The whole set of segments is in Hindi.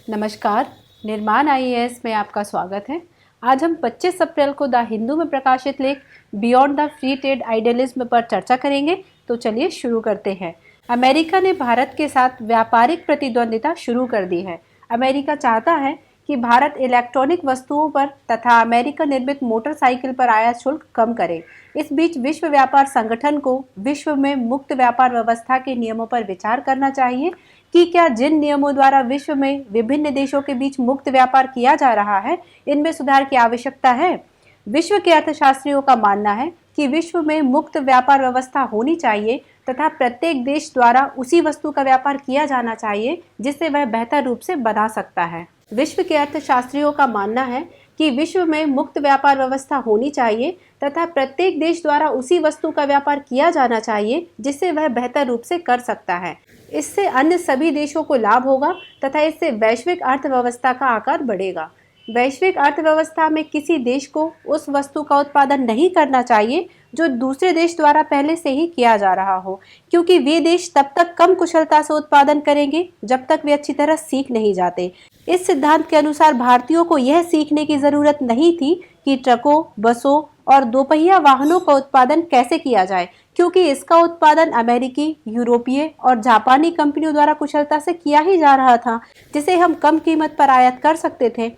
नमस्कार, निर्माण आईएएस में आपका स्वागत है। आज हम 25 अप्रैल को द हिंदू में प्रकाशित लेख beyond the free trade idealism पर चर्चा करेंगे। तो चलिए शुरू करते हैं। अमेरिका ने भारत के साथ व्यापारिक प्रतिद्वंदिता शुरू कर दी है। अमेरिका चाहता है कि भारत इलेक्ट्रॉनिक वस्तुओं पर तथा अमेरिका निर्मित मोटरसाइकिल पर आयात शुल्क कम करे। इस बीच विश्व व्यापार संगठन को विश्व में मुक्त व्यापार व्यवस्था के नियमों पर विचार करना चाहिए कि क्या जिन नियमों द्वारा विश्व में विभिन्न देशों के बीच मुक्त व्यापार किया जा रहा है, इनमें सुधार की आवश्यकता है। विश्व के अर्थशास्त्रियों का मानना है कि विश्व में मुक्त व्यापार व्यवस्था होनी चाहिए तथा प्रत्येक देश द्वारा उसी वस्तु का व्यापार किया जाना चाहिए जिसे वह बेहतर रूप से बना सकता है। विश्व के अर्थशास्त्रियों का मानना है कि विश्व में मुक्त व्यापार व्यवस्था होनी चाहिए तथा प्रत्येक देश द्वारा उसी वस्तु का व्यापार किया जाना चाहिए जिसे वह बेहतर रूप से कर सकता है। इससे अन्य सभी देशों को लाभ होगा तथा इससे वैश्विक अर्थव्यवस्था का आकार बढ़ेगा। वैश्विक अर्थव्यवस्था में किसी देश को उस वस्तु का उत्पादन नहीं करना चाहिए जो दूसरे देश द्वारा पहले से ही किया जा रहा हो, क्योंकि वे देश तब तक कम कुशलता से उत्पादन करेंगे जब तक वे अच्छी तरह सीख नहीं जाते। इस सिद्धांत के अनुसार भारतीयों को यह सीखने की जरूरत नहीं थी कि ट्रकों, बसों और दोपहिया वाहनों का उत्पादन कैसे किया जाए, क्योंकि इसका उत्पादन अमेरिकी, यूरोपीय और जापानी कंपनियों द्वारा कुशलता से किया ही जा रहा था, जिसे हम कम कीमत पर आयात कर सकते थे।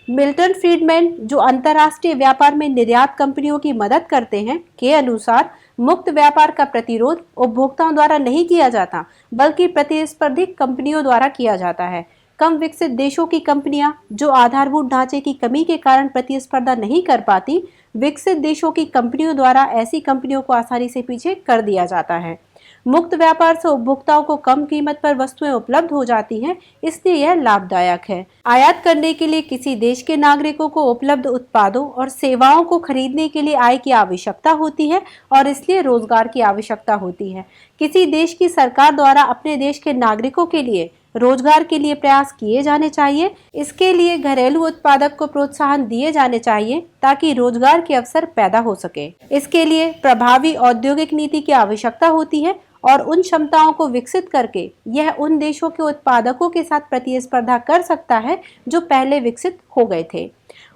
मिल्टन फ्रीडमैन, जो अंतर्राष्ट्रीय व्यापार में निर्यात कंपनियों की मदद करते हैं, के अनुसार मुक्त व्यापार का प्रतिरोध उपभोक्ताओं द्वारा नहीं किया जाता बल्कि प्रतिस्पर्धी कंपनियों द्वारा किया जाता है। कम विकसित देशों की कंपनियां जो आधारभूत ढांचे की कमी के कारण प्रतिस्पर्धा नहीं कर पाती, विकसित देशों की कंपनियों द्वारा ऐसी कंपनियों को आसानी से पीछे कर दिया जाता है। मुक्त व्यापार से उपभोक्ताओं को कम कीमत पर वस्तुएं उपलब्ध हो जाती हैं, इसलिए यह लाभदायक है। आयात करने के लिए किसी देश के नागरिकों को उपलब्ध उत्पादों और सेवाओं को खरीदने के लिए आय की आवश्यकता होती है और इसलिए रोजगार की आवश्यकता होती है। किसी देश की सरकार द्वारा अपने देश के नागरिकों के लिए रोजगार के लिए प्रयास किए जाने चाहिए। इसके लिए घरेलू उत्पादक को प्रोत्साहन दिए जाने चाहिए ताकि रोजगार के अवसर पैदा हो सके। इसके लिए प्रभावी औद्योगिक नीति की आवश्यकता होती है और उन क्षमताओं को विकसित करके यह उन देशों के उत्पादकों के साथ प्रतिस्पर्धा कर सकता है जो पहले विकसित हो गए थे।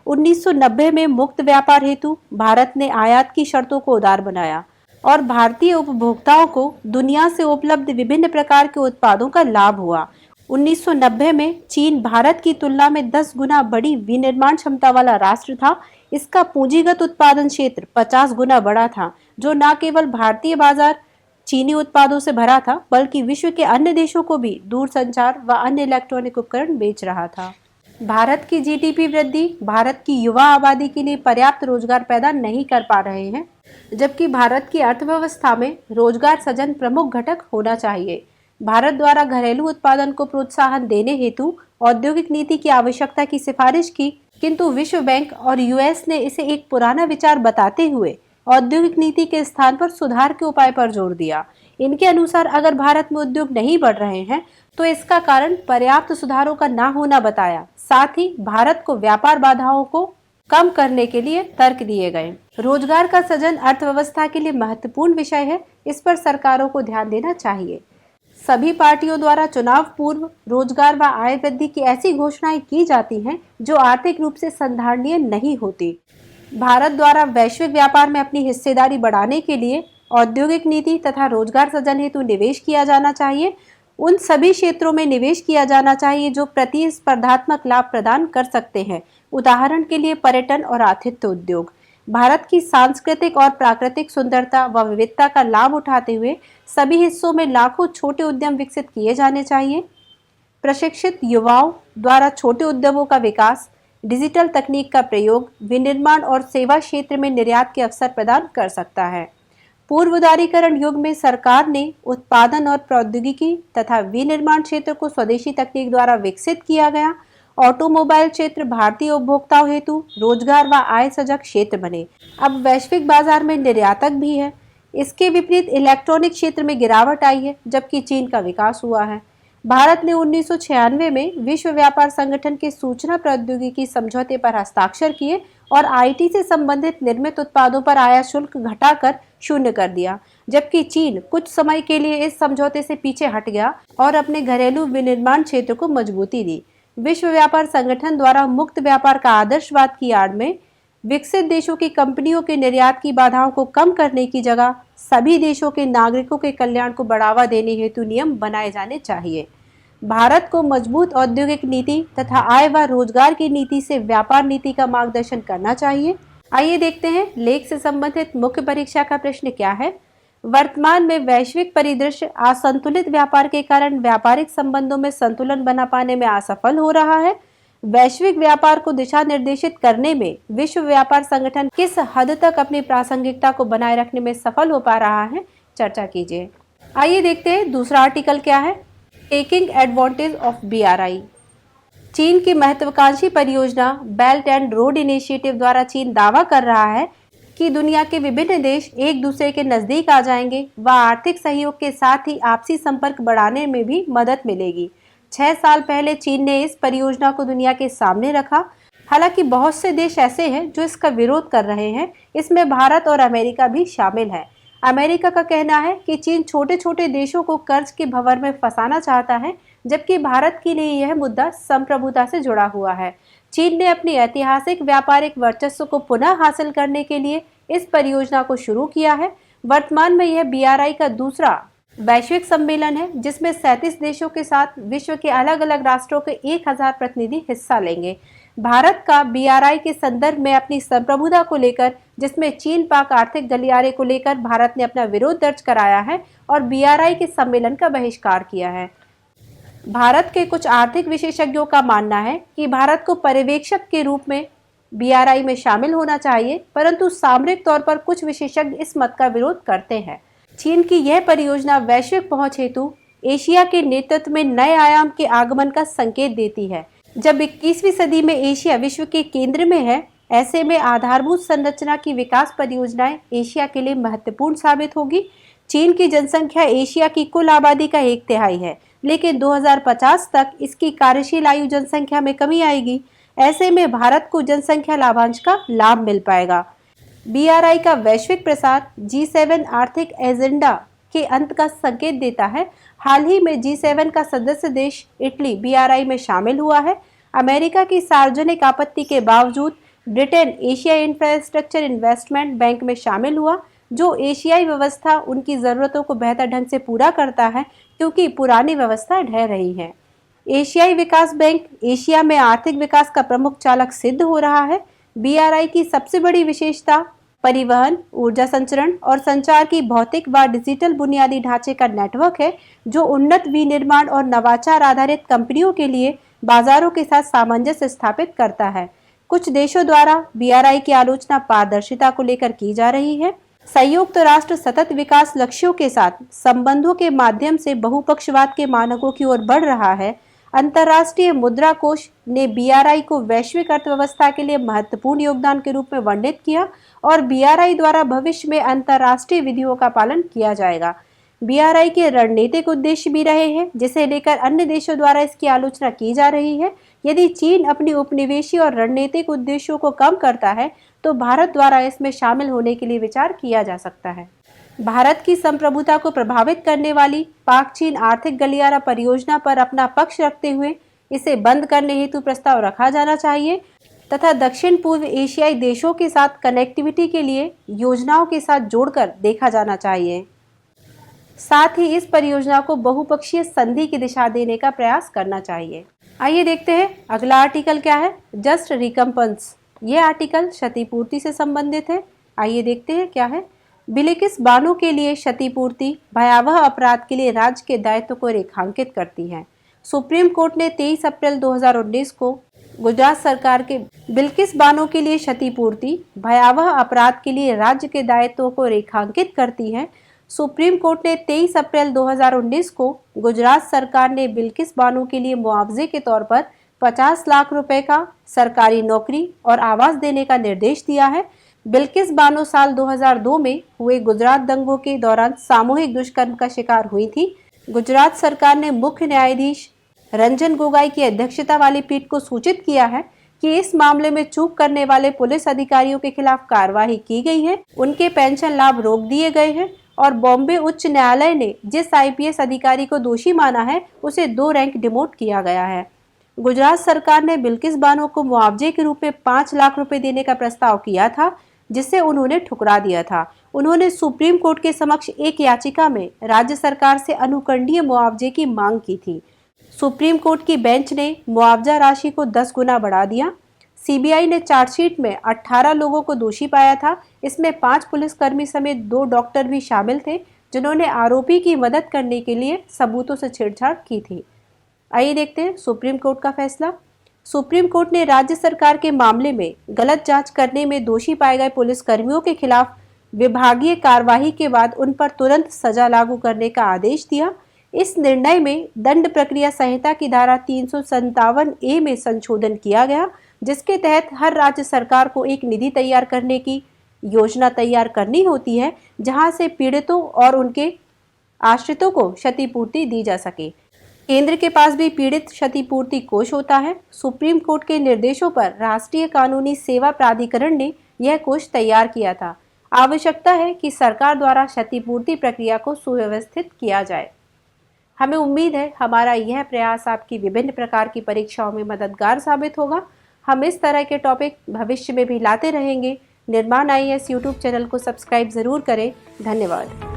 1990 में मुक्त व्यापार हेतु भारत ने आयात की शर्तों को उदार बनाया और भारतीय उपभोक्ताओं को दुनिया से उपलब्ध विभिन्न प्रकार के उत्पादों का लाभ हुआ। 1990 में चीन भारत की तुलना में 10 गुना बड़ी विनिर्माण क्षमता वाला राष्ट्र था। इसका पूंजीगत उत्पादन क्षेत्र 50 गुना बड़ा था, जो न केवल भारतीय बाजार चीनी उत्पादों से भरा था बल्कि विश्व के अन्य देशों को भी दूरसंचार व अन्य इलेक्ट्रॉनिक उपकरण बेच रहा था। भारत की जीडीपी वृद्धि भारत की युवा आबादी के लिए पर्याप्त रोजगार पैदा नहीं कर पा रहे हैं, जबकि भारत की अर्थव्यवस्था में रोजगार सृजन प्रमुख घटक होना चाहिए। भारत द्वारा घरेलू उत्पादन को प्रोत्साहन देने हेतु औद्योगिक नीति की आवश्यकता की सिफारिश की, किंतु विश्व बैंक और यूएस ने इसे एक पुराना विचार बताते हुए औद्योगिक नीति के स्थान पर सुधार के उपाय पर जोर दिया। इनके अनुसार अगर भारत में उद्योग नहीं बढ़ रहे हैं तो इसका कारण पर्याप्त सुधारों का ना होना बताया। साथ ही भारत को व्यापार बाधाओं को कम करने के लिए तर्क दिए गए। रोजगार का सृजन अर्थव्यवस्था के लिए महत्वपूर्ण विषय है, इस पर सरकारों को ध्यान देना चाहिए। सभी पार्टियों द्वारा चुनाव पूर्व रोजगार व आय वृद्धि की ऐसी घोषणाएं की जाती हैं जो आर्थिक रूप से संधारणीय नहीं होती। भारत द्वारा वैश्विक व्यापार में अपनी हिस्सेदारी बढ़ाने के लिए औद्योगिक नीति तथा रोजगार सृजन हेतु निवेश किया जाना चाहिए। उन सभी क्षेत्रों में निवेश किया जाना चाहिए जो प्रतिस्पर्धात्मक लाभ प्रदान कर सकते हैं। उदाहरण के लिए पर्यटन और आतिथ्य उद्योग। भारत की सांस्कृतिक और प्राकृतिक सुंदरता व विविधता का लाभ उठाते हुए सभी हिस्सों में लाखों छोटे उद्यम विकसित किए जाने चाहिए। प्रशिक्षित युवाओं द्वारा छोटे उद्यमों का विकास, डिजिटल तकनीक का प्रयोग विनिर्माण और सेवा क्षेत्र में निर्यात के अवसर प्रदान कर सकता है। पूर्व उदारीकरण युग में सरकार ने उत्पादन और प्रौद्योगिकी तथा विनिर्माण क्षेत्र को स्वदेशी तकनीक द्वारा विकसित किया गया। ऑटोमोबाइल क्षेत्र भारतीय उपभोक्ताओं हेतु रोजगार व आय सजग क्षेत्र बने। अब वैश्विक बाजार में निर्यातक भी है। इसके विपरीत इलेक्ट्रॉनिक क्षेत्र में गिरावट आई है, जबकि चीन का विकास हुआ है। भारत ने 1996 में विश्व व्यापार संगठन के सूचना प्रौद्योगिकी समझौते पर हस्ताक्षर किए और आईटी से संबंधित निर्मित उत्पादों पर आयात शुल्क घटाकर शून्य कर दिया, जबकि चीन कुछ समय के लिए इस समझौते से पीछे हट गया और अपने घरेलू विनिर्माण क्षेत्र को मजबूती दी। विश्व व्यापार संगठन द्वारा मुक्त व्यापार का आदर्शवाद की आड़ में विकसित देशों की कंपनियों के निर्यात की बाधाओं को कम करने की जगह सभी देशों के नागरिकों के कल्याण को बढ़ावा देने हेतु नियम बनाए जाने चाहिए। भारत को मजबूत औद्योगिक नीति तथा आय व रोजगार की नीति से व्यापार नीति का मार्गदर्शन करना चाहिए। आइए देखते हैं लेख से संबंधित मुख्य परीक्षा का प्रश्न क्या है। वर्तमान में वैश्विक परिदृश्य असंतुलित व्यापार के कारण व्यापारिक संबंधों में संतुलन बना पाने में असफल हो रहा है। वैश्विक व्यापार को दिशा निर्देशित करने में विश्व व्यापार संगठन किस हद तक अपनी प्रासंगिकता को बनाए रखने में सफल हो पा रहा है, चर्चा कीजिए। आइए देखते हैं दूसरा आर्टिकल क्या है। Taking advantage of BRI। चीन की महत्वाकांक्षी परियोजना बेल्ट एंड रोड इनिशिएटिव द्वारा चीन दावा कर रहा है कि दुनिया के विभिन्न देश एक दूसरे के नजदीक आ जाएंगे व आर्थिक सहयोग के साथ ही आपसी संपर्क बढ़ाने में भी मदद मिलेगी। 6 साल पहले चीन ने इस परियोजना को दुनिया के सामने रखा। हालांकि बहुत से देश ऐसे हैं जो इसका विरोध कर रहे हैं। इसमें भारत और अमेरिका भी शामिल है। अमेरिका का कहना है कि चीन छोटे छोटे देशों को कर्ज के भंवर में फंसाना चाहता है, जबकि भारत के लिए यह मुद्दा संप्रभुता से जुड़ा हुआ है। चीन ने अपनी ऐतिहासिक व्यापारिक वर्चस्व को पुनः हासिल करने के लिए इस परियोजना को शुरू किया है। वर्तमान में यह BRI का दूसरा वैश्विक सम्मेलन है, जिसमें 37 देशों के साथ विश्व के अलग अलग राष्ट्रों के 1000 प्रतिनिधि हिस्सा लेंगे। भारत का BRI के संदर्भ में अपनी संप्रभुता को लेकर, जिसमें चीन पाक आर्थिक गलियारे को लेकर भारत ने अपना विरोध दर्ज कराया है और BRI के सम्मेलन का बहिष्कार किया है। भारत के कुछ आर्थिक विशेषज्ञों का मानना है कि भारत को पर्यवेक्षक के रूप में BRI में शामिल होना चाहिए, परंतु सामरिक तौर पर कुछ विशेषज्ञ इस मत का विरोध करते हैं। चीन की यह परियोजना वैश्विक पहुंच हेतु एशिया के नेतृत्व में नए आयाम के आगमन का संकेत देती है। जब 21वीं सदी में एशिया विश्व के केंद्र में है, ऐसे में आधारभूत संरचना की विकास परियोजनाएं एशिया के लिए महत्वपूर्ण साबित होगी। चीन की जनसंख्या एशिया की कुल आबादी का 1/3 है, लेकिन 2050 तक इसकी कार्यशील आयु जनसंख्या में कमी आएगी। ऐसे में भारत को जनसंख्या लाभांश का लाभ मिल पाएगा। BRI का वैश्विक प्रसार G7 आर्थिक एजेंडा के अंत का संकेत देता है। हाल ही में G7 का सदस्य देश इटली BRI में शामिल हुआ है। अमेरिका की सार्वजनिक आपत्ति के बावजूद Britain Asia infrastructure investment bank में शामिल हुआ, जो एशियाई व्यवस्था उनकी ज़रूरतों को बेहतर ढंग से पूरा करता है, क्योंकि पुरानी व्यवस्था ढह रही है। एशियाई विकास बैंक एशिया में आर्थिक विकास का प्रमुख चालक सिद्ध हो रहा है। BRI की सबसे बड़ी विशेषता परिवहन, ऊर्जा संचरण और संचार की भौतिक व डिजिटल बुनियादी ढांचे का नेटवर्क है, जो उन्नत विनिर्माण और नवाचार आधारित कंपनियों के लिए बाजारों के साथ सामंजस्य स्थापित करता है। कुछ देशों द्वारा BRI की आलोचना पारदर्शिता को लेकर की जा रही है। संयुक्त राष्ट्र सतत विकास लक्ष्यों के साथ संबंधों के माध्यम से बहुपक्षवाद के मानकों की ओर बढ़ रहा है। अंतर्राष्ट्रीय मुद्रा कोष ने BRI को वैश्विक अर्थव्यवस्था के लिए महत्वपूर्ण योगदान के रूप में वर्णित किया और BRI द्वारा भविष्य में अंतर्राष्ट्रीय विधियों का पालन किया जाएगा। BRI के रणनीतिक उद्देश्य भी रहे हैं, जिसे लेकर अन्य देशों द्वारा इसकी आलोचना की जा रही है। यदि चीन अपनी उपनिवेशी और रणनीतिक उद्देश्यों को कम करता है, तो भारत द्वारा इसमें शामिल होने के लिए विचार किया जा सकता है। भारत की संप्रभुता को प्रभावित करने वाली पाक चीन आर्थिक गलियारा परियोजना पर अपना पक्ष रखते हुए इसे बंद करने हेतु प्रस्ताव रखा जाना चाहिए तथा दक्षिण पूर्व एशियाई देशों के साथ कनेक्टिविटी के लिए योजनाओं के साथ जोड़कर देखा जाना चाहिए। साथ ही इस परियोजना को बहुपक्षीय संधि की दिशा देने का प्रयास करना चाहिए। आइए देखते हैं अगला आर्टिकल क्या है। Just recompense. ये आर्टिकल क्षतिपूर्ति से संबंधित है। आइए देखते हैं क्या है। बिल्किस बानो के लिए क्षतिपूर्ति भयावह अपराध के लिए राज्य के दायित्व को रेखांकित करती है। सुप्रीम कोर्ट ने 23 अप्रैल 2019 को गुजरात सरकार के बिल्किस बानो के लिए क्षतिपूर्ति भयावह अपराध के लिए राज्य के दायित्वों को रेखांकित करती है। सुप्रीम कोर्ट ने 23 अप्रैल 2019 को गुजरात सरकार ने बिल्किस बानो के लिए मुआवजे के तौर पर 50 लाख रुपए का सरकारी नौकरी और आवास देने का निर्देश दिया है। बिल्किस बानो साल 2002 में हुए गुजरात दंगों के दौरान सामूहिक दुष्कर्म का शिकार हुई थी। गुजरात सरकार ने मुख्य न्यायाधीश रंजन गोगोई की अध्यक्षता वाली पीठ को सूचित किया है कि इस मामले में चूक करने वाले पुलिस अधिकारियों के खिलाफ कार्रवाई की गई है, उनके पेंशन लाभ रोक दिए गए हैं और बॉम्बे उच्च न्यायालय ने जिस IPS अधिकारी को दोषी माना है, उसे 2 रैंक डिमोट किया गया है। गुजरात सरकार ने बिल्किस बानो को मुआवजे के रूप में 5 लाख रुपए देने का प्रस्ताव किया था, जिसे उन्होंने ठुकरा दिया था। उन्होंने सुप्रीम कोर्ट के समक्ष एक याचिका में राज्य सरकार से अनुकंडीय मुआवजे की मांग की थी। सुप्रीम कोर्ट की बेंच ने मुआवजा राशि को 10 गुना बढ़ा दिया। सीबीआई ने चार्जशीट में 18 लोगों को दोषी पाया था। इसमें 5 पुलिसकर्मी समेत 2 डॉक्टर भी शामिल थे, जिन्होंने आरोपी की मदद करने के लिए सबूतों से छेड़छाड़ की थी। आइए देखते हैं सुप्रीम कोर्ट का फैसला। सुप्रीम कोर्ट ने राज्य सरकार के मामले में गलत जांच करने में दोषी पाए गए पुलिसकर्मियों के खिलाफ विभागीय कार्यवाही के बाद उन पर तुरंत सजा लागू करने का आदेश दिया। इस निर्णय में दंड प्रक्रिया संहिता की धारा 357A में संशोधन किया गया, जिसके तहत हर राज्य सरकार को एक निधि तैयार करने की योजना तैयार करनी होती है, जहां से पीड़ितों और उनके आश्रितों को क्षतिपूर्ति दी जा सके। केंद्र के पास भी पीड़ित क्षतिपूर्ति कोष होता है। सुप्रीम कोर्ट के निर्देशों पर राष्ट्रीय कानूनी सेवा प्राधिकरण ने यह कोष तैयार किया था। आवश्यकता है कि सरकार द्वारा क्षतिपूर्ति प्रक्रिया को सुव्यवस्थित किया जाए। हमें उम्मीद है हमारा यह प्रयास आपकी विभिन्न प्रकार की परीक्षाओं में मददगार साबित होगा। हम इस तरह के टॉपिक भविष्य में भी लाते रहेंगे। निर्माण IAS यूट्यूब चैनल को सब्सक्राइब जरूर करें। धन्यवाद।